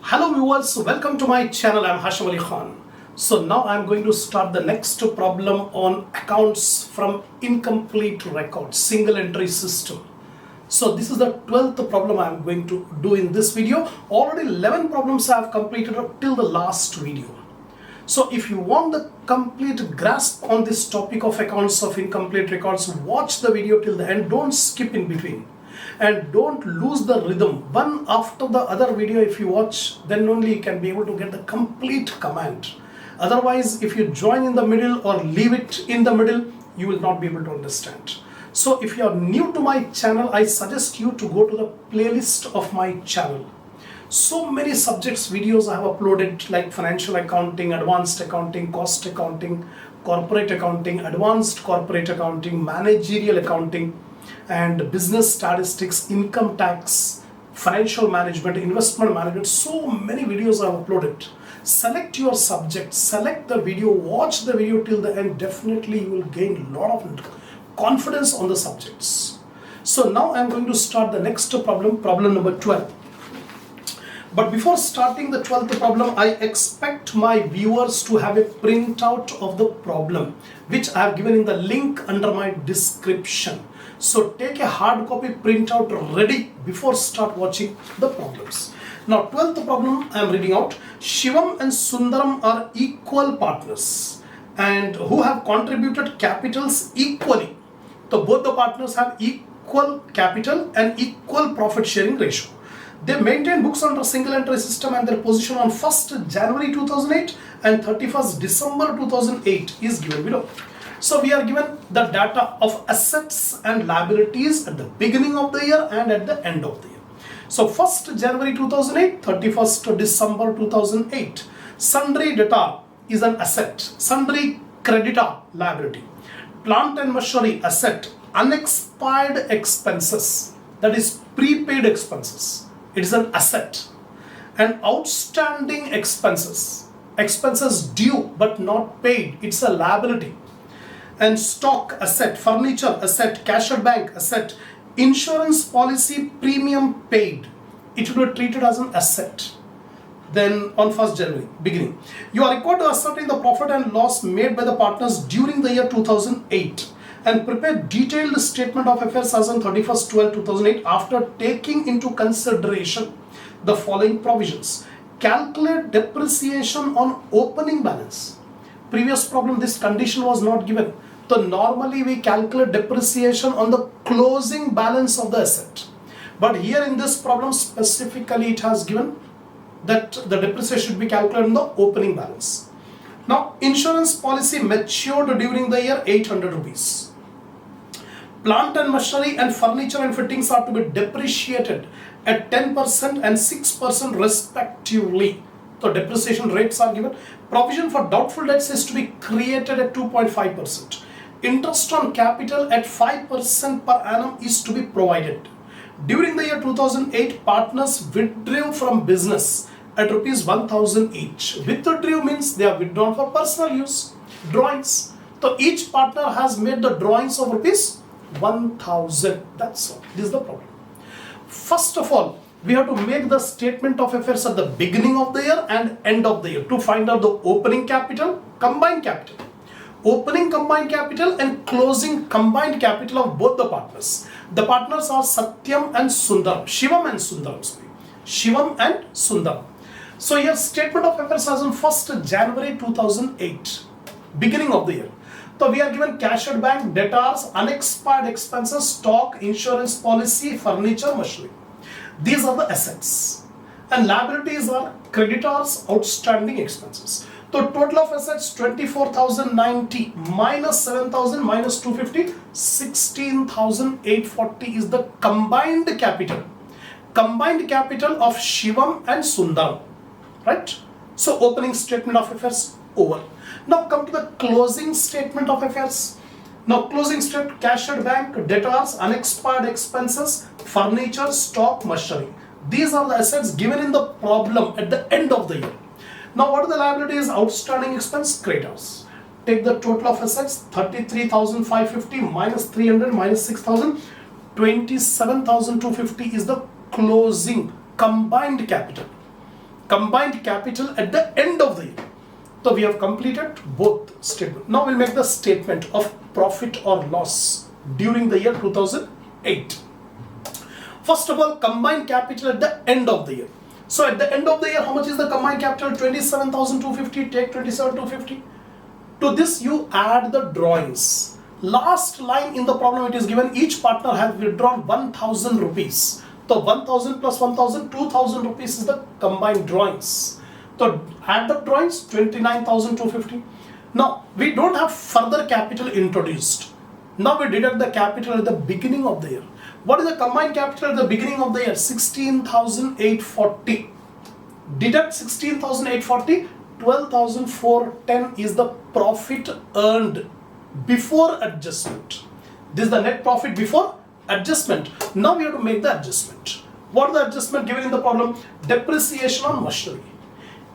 Hello viewers, welcome to my channel. I'm Hashim Ali Khan. So now I'm going to start the next problem on accounts from incomplete records, single entry system. So this is the 12th problem I'm going to do in this video. Already 11 problems I have completed up till the last video. So if you want the complete grasp on this topic of accounts of incomplete records, watch the video till the end. Don't skip in between. And don't lose the rhythm. One after the other video if you watch, then only you can be able to get the complete command. Otherwise, if you join in the middle or leave it in the middle, you will not be able to understand. So if you are new to my channel, I suggest you to go to the playlist of my channel. So many subjects videos I have uploaded, like financial accounting, advanced accounting, cost accounting, corporate accounting, advanced corporate accounting, managerial accounting, and business statistics, income tax, financial management, investment management. So many videos I have uploaded. Select your subject, select the video, watch the video till the end. Definitely you will gain a lot of confidence on the subjects. So now I am going to start the next problem, problem number 12. But before starting the 12th problem, I expect my viewers to have a printout of the problem, which I have given in the link under my description. So take a hard copy printout ready before start watching the problems. Now 12th problem I am reading out. Shivam and Sundaram are equal partners and who have contributed capitals equally. So both the partners have equal capital and equal profit sharing ratio. They maintain books under single entry system and their position on 1st January 2008 and 31st December 2008 is given below. So we are given the data of assets and liabilities at the beginning of the year and at the end of the year. So 1st January 2008, 31st December 2008. Sundry debtor is an asset, sundry creditor liability. Plant and machinery asset, unexpired expenses, that is prepaid expenses. It is an asset. And outstanding expenses, expenses due but not paid, it's a liability. And stock asset, furniture asset, cash at bank asset, insurance policy premium paid, it will be treated as an asset. Then on 1st January, beginning, you are required to ascertain the profit and loss made by the partners during the year 2008 and prepare detailed statement of affairs as on 31st 12 2008 after taking into consideration the following provisions. Calculate depreciation on opening balance. Previous problem, this condition was not given. So normally we calculate depreciation on the closing balance of the asset. But here in this problem specifically it has given that the depreciation should be calculated on the opening balance. Now insurance policy matured during the year 800 rupees. Plant and machinery and furniture and fittings are to be depreciated at 10% and 6% respectively. So depreciation rates are given. Provision for doubtful debts is to be created at 2.5%. Interest on capital at 5% per annum is to be provided. During the year 2008, partners withdrew from business at rupees 1000 each. Withdrew means they are withdrawn for personal use. Drawings. So each partner has made the drawings of rupees 1000. That's all. This is the problem. First of all, we have to make the statement of affairs at the beginning of the year and end of the year to find out the opening capital, combined capital. Opening combined capital and closing combined capital of both the partners. The partners are Satyam and Sundaram. Shivam and Sundaram. Shivam and Sundaram. So here statement of affairs as on 1st January 2008. Beginning of the year. So we are given cash at bank, debtors, unexpired expenses, stock, insurance policy, furniture, machinery. These are the assets. And liabilities are creditors, outstanding expenses. So total of assets 24,090 minus 7,000 minus 250, 16,840 is the combined capital. Combined capital of Shivam and Sundaram. Right? So opening statement of affairs over. Now come to the closing statement of affairs. Now closing statement, cash at bank, debtors, unexpired expenses, furniture, stock, machinery. These are the assets given in the problem at the end of the year. Now what are the liabilities? Outstanding expense, creditors. Take the total of assets 33,550 minus 300 minus 6,000, 27,250 is the closing combined capital. combined capital at the end of the year. So we have completed both statements. Now we'll make the statement of profit or loss during the year 2008. First of all, combined capital at the end of the year. So at the end of the year, how much is the combined capital? 27,250. Take 27,250. To this you add the drawings. Last line in the problem it is given, each partner has withdrawn 1,000 rupees. So 1,000 plus 1,000, 2,000 rupees is the combined drawings. So add the drawings, 29,250. Now we don't have further capital introduced. Now we deduct the capital at the beginning of the year. What is the combined capital at the beginning of the year? 16,840. Deduct 16,840, 12,410 is the profit earned before adjustment. This is the net profit before adjustment. Now we have to make the adjustment. What is the adjustment given in the problem? Depreciation on machinery.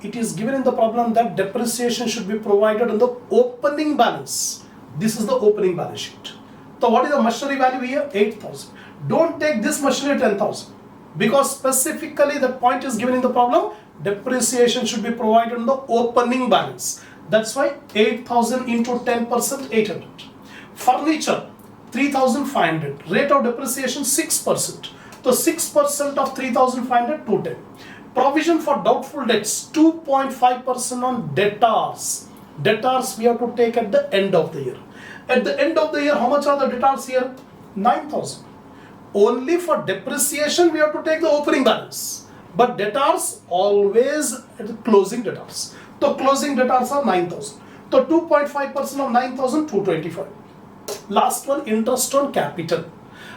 It is given in the problem that depreciation should be provided on the opening balance. This is the opening balance sheet. So what is the machinery value here? 8,000. Don't take this machinery 10,000, because specifically the point is given in the problem, depreciation should be provided on the opening balance. That's why 8,000 into 10%, 800. Furniture, 3,500. Rate of depreciation 6%. So 6% of 3,500, 210. Provision for doubtful debts, 2.5% on debtors. Debtors we have to take at the end of the year. At the end of the year, how much are the debtors here? 9,000. Only for depreciation we have to take the opening balance. But debtors always at the closing debtors. So closing debtors are 9,000. So 2.5% of 9,000, 225. Last one, interest on capital.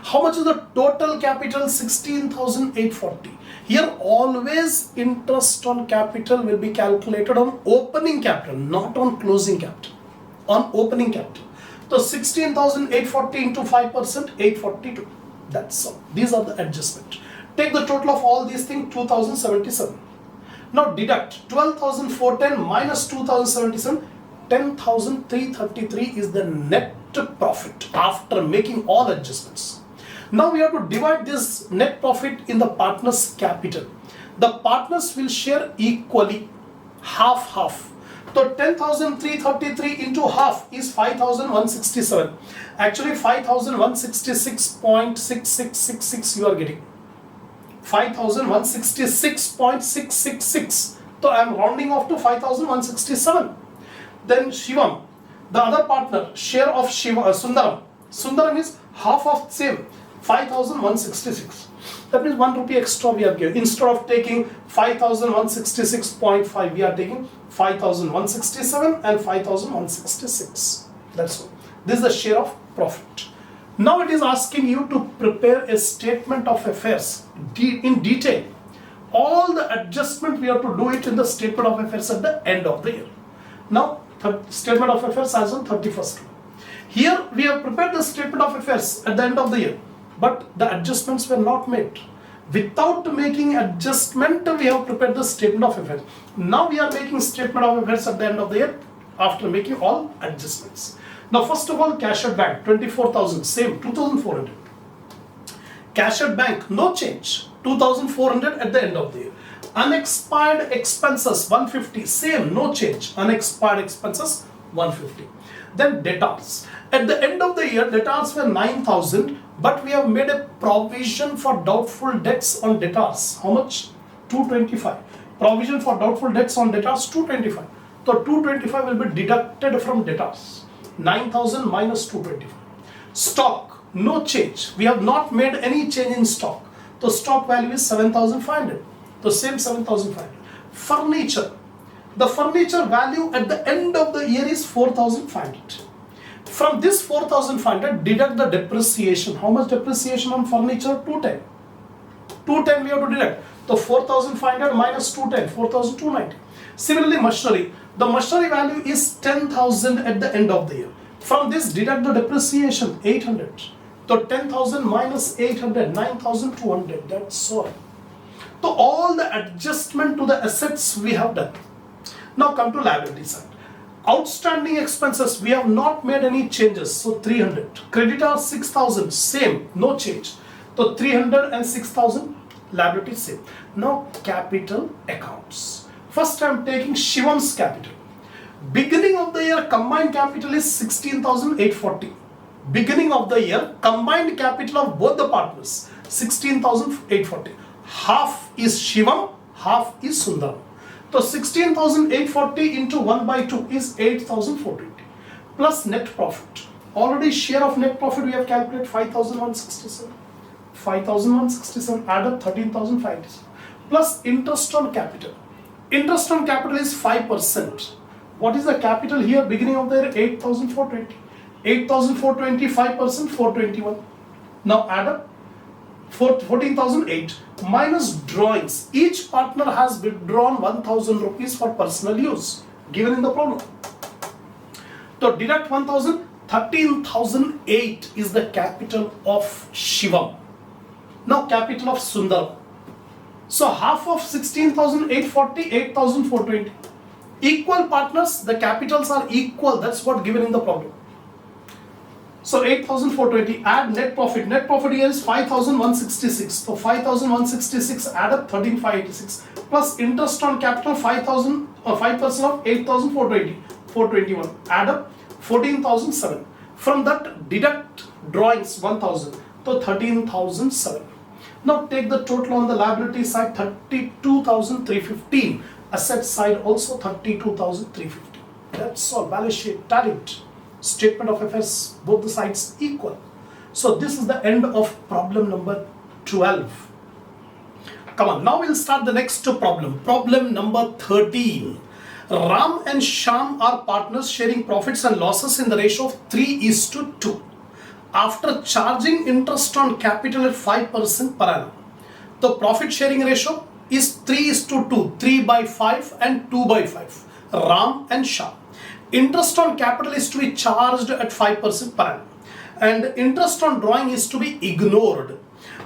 How much is the total capital? 16,840. Here always interest on capital will be calculated on opening capital, not on closing capital. On opening capital. So 16,840 into 5%, 842. That's all. These are the adjustments. Take the total of all these things, 2,077. Now deduct 12,410 minus 2,077, 10,333 is the net profit after making all adjustments. Now we have to divide this net profit in the partners' capital. The partners will share equally, half. So 10,333 into half is 5,167. Actually 5,166.6666 you are getting. 5,166.666. So I am rounding off to 5,167. Then Shivam, the other partner, share of Sundaram. Sundaram is half of same, 5,166. That means 1 rupee extra we are giving. Instead of taking 5,166.5, we are taking 5,167 and 5,166. That's all. This is the share of profit. Now it is asking you to prepare a statement of affairs in detail. All the adjustment we have to do it in the statement of affairs at the end of the year. Now statement of affairs as on 31st. Here we have prepared the statement of affairs at the end of the year, but the adjustments were not made. Without making adjustment, we have prepared the statement of affairs. Now we are making statement of affairs at the end of the year after making all adjustments. Now first of all, cash at bank 24,000, same 2,400. Cash at bank, no change, 2,400 at the end of the year. Unexpired expenses 150, same, no change. Unexpired expenses 150. Then debtors. At the end of the year, debtors were 9,000, but we have made a provision for doubtful debts on debtors. How much? 225. Provision for doubtful debts on debtors 225. So 225 will be deducted from debtors. 9,000 minus 225. Stock, no change. We have not made any change in stock. The stock value is 7,500. The same 7,500. Furniture. The furniture value at the end of the year is 4,500. From this 4,500, deduct the depreciation. How much depreciation on furniture? 210. 210 we have to deduct. So 4,500 minus 210, 4,290. Similarly, machinery. The machinery value is 10,000 at the end of the year. From this, deduct the depreciation, 800. So 10,000 minus 800, 9,200. That's all. So all the adjustment to the assets we have done. Now come to liability side. Outstanding expenses, we have not made any changes. So 300. Creditor 6,000, same, no change. So 300 and 6,000, liability same. Now capital accounts. First I am taking Shivam's capital. Beginning of the year combined capital is 16,840. Beginning of the year combined capital of both the partners 16,840. Half is Shivam, half is Sundaram. So 16,840 into 1 by 2 is 8,420 plus net profit. Already share of net profit we have calculated 5,167. 5,167 add up 13,500 plus interest on capital. Interest on capital is 5%. What is the capital here? Beginning of the year 8,420. 8,420, 5%, 421. Now add up 14,008 minus drawings. Each partner has withdrawn 1,000 rupees for personal use given in the problem. So deduct 1,000, 13,008 is the capital of Shivam. Now capital of Sundaram. So half of 16,840, 8,420. Equal partners, the capitals are equal. That's what given in the problem. So 8,420, add net profit. Net profit here is 5,166. So 5,166 add up 13,586 plus interest on capital 5% of 8,420, 421 add up 14,007. From that deduct drawings 1,000, so 13,007. Now take the total on the liability side 32,315. Asset side also 32,350. That's all. Balance sheet, tallied. Statement of affairs, both the sides equal. So this is the end of problem number 12. Come on, now we'll start the next problem. Problem number 13. Ram and Shyam are partners sharing profits and losses in the ratio of 3:2. After charging interest on capital at 5% per annum, the profit sharing ratio is 3:2, 3 by 5 and 2 by 5. Ram and Shyam. Interest on capital is to be charged at 5% per annum and interest on drawing is to be ignored.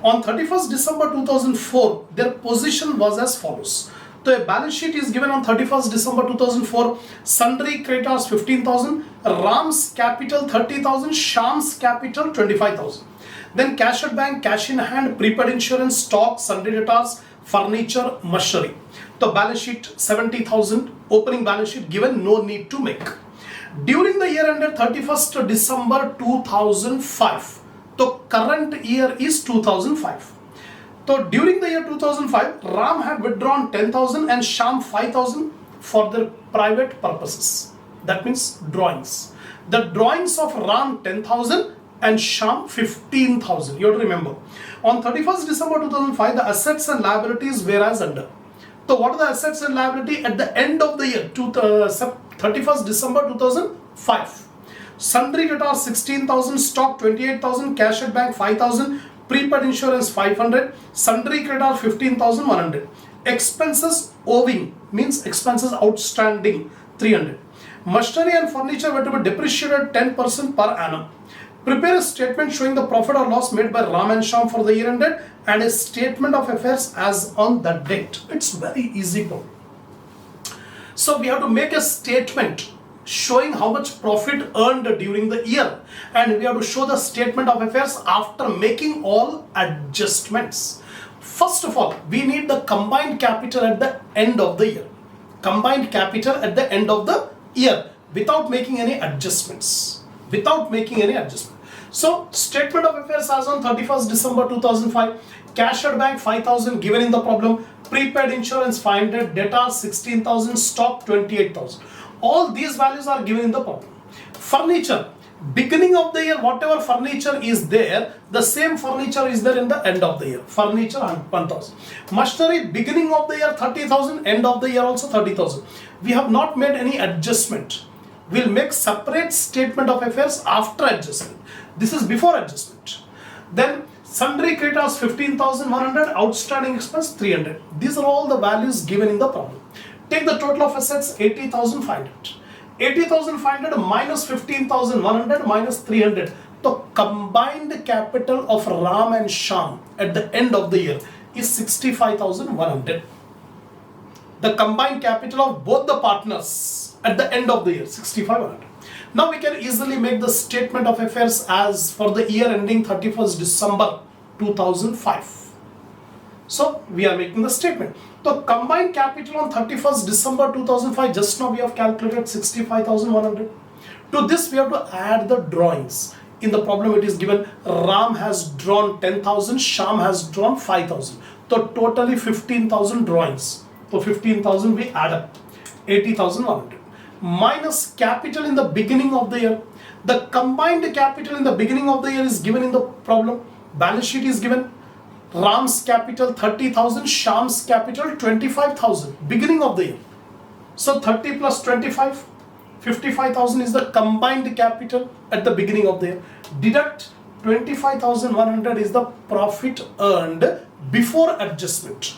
On 31st December 2004, their position was as follows. So a balance sheet is given on 31st December 2004. Sundry creditors 15,000, Ram's capital 30,000, Shyam's capital 25,000. Then cash at bank, cash in hand, prepaid insurance, stock, sundry debtors, furniture, machinery. The balance sheet 70,000, opening balance sheet given, no need to make. During the year ended 31st December 2005, the current year is 2005. So during the year 2005, Ram had withdrawn 10,000 and Shyam 5,000 for their private purposes. That means drawings. The drawings of Ram 10,000 and Shyam 15,000. You have to remember. On 31st December 2005, the assets and liabilities were as under. So what are the assets and liability at the end of the year, 31st December 2005? Sundry debtors 16,000, stock 28,000, cash at bank 5,000, prepaid insurance 500, sundry creditors 15,100. Expenses owing means expenses outstanding 300. Machinery and furniture were to be depreciated 10% per annum. Prepare a statement showing the profit or loss made by Ram and Shyam for the year ended and a statement of affairs as on that date. It's very easy to. So we have to make a statement showing how much profit earned during the year and we have to show the statement of affairs after making all adjustments. First of all, we need the combined capital at the end of the year. Combined capital at the end of the year without making any adjustments. So statement of affairs as on 31st December 2005, cash at bank 5,000 given in the problem, prepaid insurance 500, debtors 16,000, stock 28,000. All these values are given in the problem. Furniture, beginning of the year whatever furniture is there, the same furniture is there in the end of the year. Furniture 1,000. Machinery, beginning of the year 30,000, end of the year also 30,000. We have not made any adjustment. We'll make separate statement of affairs after adjustment. This is before adjustment. Then sundry creditors 15,100, outstanding expense 300. These are all the values given in the problem. Take the total of assets 80,500. 80,500 minus 15,100 minus 300. The combined capital of Ram and Shyam at the end of the year is 65,100. The combined capital of both the partners at the end of the year 65,100. Now we can easily make the statement of affairs as for the year ending 31st December 2005. So we are making the statement. The combined capital on 31st December 2005, just now we have calculated 65,100. To this we have to add the drawings. In the problem it is given Ram has drawn 10,000, Sham has drawn 5,000. So totally 15,000 drawings. So 15,000 we add up, 80,100. Minus capital in the beginning of the year. The combined capital in the beginning of the year is given in the problem. Balance sheet is given. Ram's capital 30,000, Sham's capital 25,000, beginning of the year. So 30 plus 25, 55,000 is the combined capital at the beginning of the year. Deduct 25,100 is the profit earned before adjustment.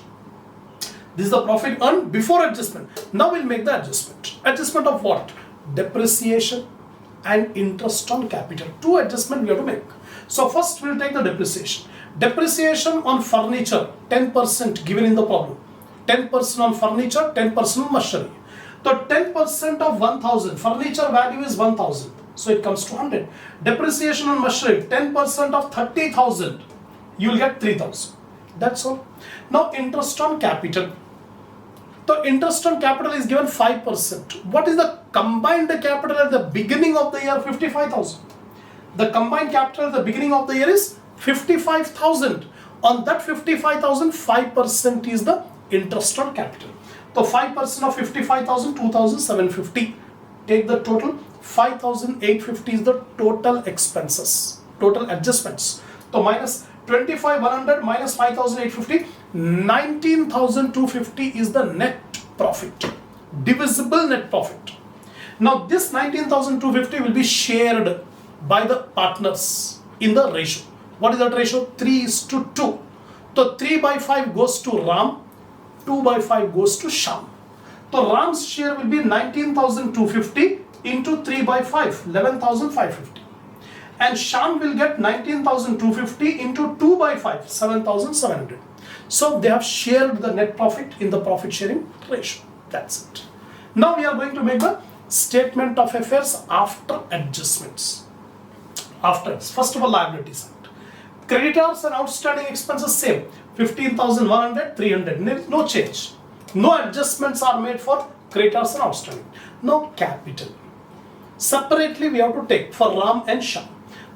This is the profit earned before adjustment. Now we'll make the adjustment. Adjustment of what? Depreciation and interest on capital. Two adjustments we have to make. So first we'll take the depreciation. Depreciation on furniture 10% given in the problem. 10% on furniture, 10% on machinery. So 10% of 1,000, furniture value is 1,000. So it comes to 100. Depreciation on machinery 10% of 30,000, you will get 3,000. That's all. Now interest on capital. The interest on capital is given 5%. What is the combined capital at the beginning of the year? 55,000. The combined capital at the beginning of the year is 55,000. On that 55,000, 5% is the interest on capital. So 5% of 55,000, 2,750. Take the total, 5,850 is the total expenses, total adjustments. So minus 25,100 minus 5,850, 19,250 is the net profit, divisible net profit. Now this 19,250 will be shared by the partners in the ratio. What is that ratio? 3:2. So 3 by 5 goes to Ram, 2 by 5 goes to Sham. So Ram's share will be 19,250 into 3 by 5, 11,550. And Sham will get 19,250 into 2 by 5, 7,700. So they have shared the net profit in the profit sharing ratio. That's it. Now we are going to make the statement of affairs after adjustments. First of all, liability side. Creditors and outstanding expenses same, 15,100, 300, no change. No adjustments are made for creditors and outstanding. No capital. Separately we have to take for Ram and Sham.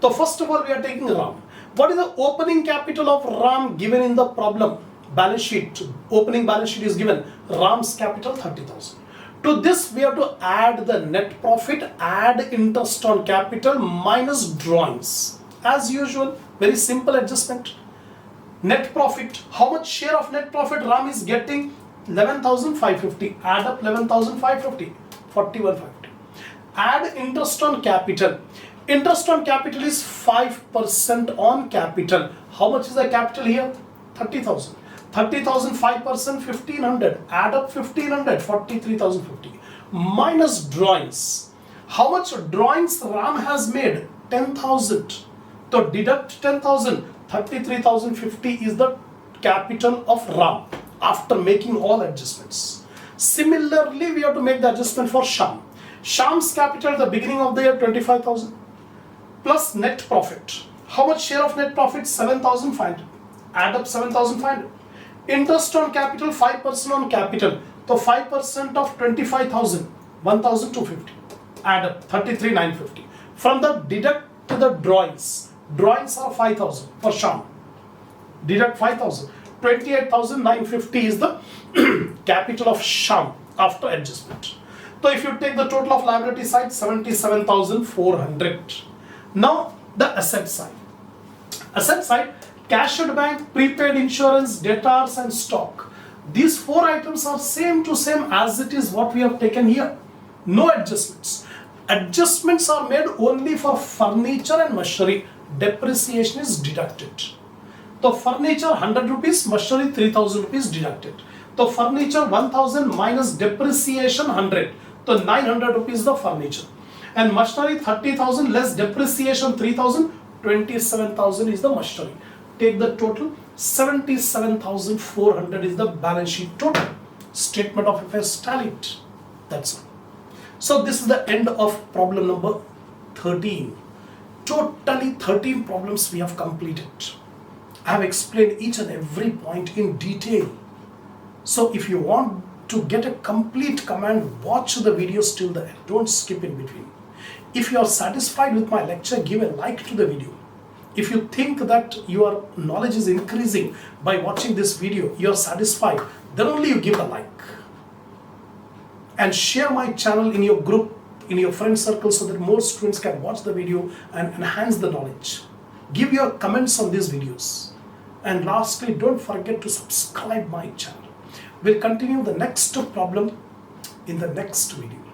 So first of all we are taking Ram. What is the opening capital of Ram given in the problem? Balance sheet. Opening balance sheet is given. Ram's capital 30,000. To this we have to add the net profit, add interest on capital minus drawings. As usual, very simple adjustment. Net profit, how much share of net profit Ram is getting? 11,550. Add up 11,550, 41,550. Add interest on capital. Interest on capital is 5% on capital. How much is the capital here? 30,000. 30,000, 5%, 1,500. Add up 1,500, 43,050. Minus drawings. How much drawings Ram has made? 10,000. So deduct 10,000, 33,050 is the capital of Ram after making all adjustments. Similarly, we have to make the adjustment for Sham. Sham's capital at the beginning of the year 25,000 plus net profit. How much share of net profit? 7,500. Add up 7,500. Interest on capital 5% on capital. So 5% of 25,000, 1,250. Add up 33,950. From the deduct to the drawings. Drawings are 5,000 for Sham. Deduct 5,000. 28,950 is the capital of Sham after adjustment. So if you take the total of liability side, 77,400. Now the asset side. Asset side, cash at bank, prepaid insurance, debtors and stock. These four items are same to same as it is what we have taken here. No adjustments. Adjustments are made only for furniture and machinery. Depreciation is deducted. So furniture 100 rupees, machinery 3,000 rupees deducted. So furniture 1,000 minus depreciation 100. So 900 rupees the furniture. And machinery 30,000 less depreciation 3,000, 27,000 is the machinery. Take the total, 77,400 is the balance sheet total. Statement of affairs tallied. That's all. So this is the end of problem number 13. Totally 13 problems we have completed. I have explained each and every point in detail. So if you want to get a complete command, watch the videos till the end. Don't skip in between. If you are satisfied with my lecture, give a like to the video. If you think that your knowledge is increasing by watching this video, you are satisfied, then only you give a like. And share my channel in your group, in your friend circle, so that more students can watch the video and enhance the knowledge. Give your comments on these videos. And lastly, don't forget to subscribe my channel. We'll continue the next problem in the next video.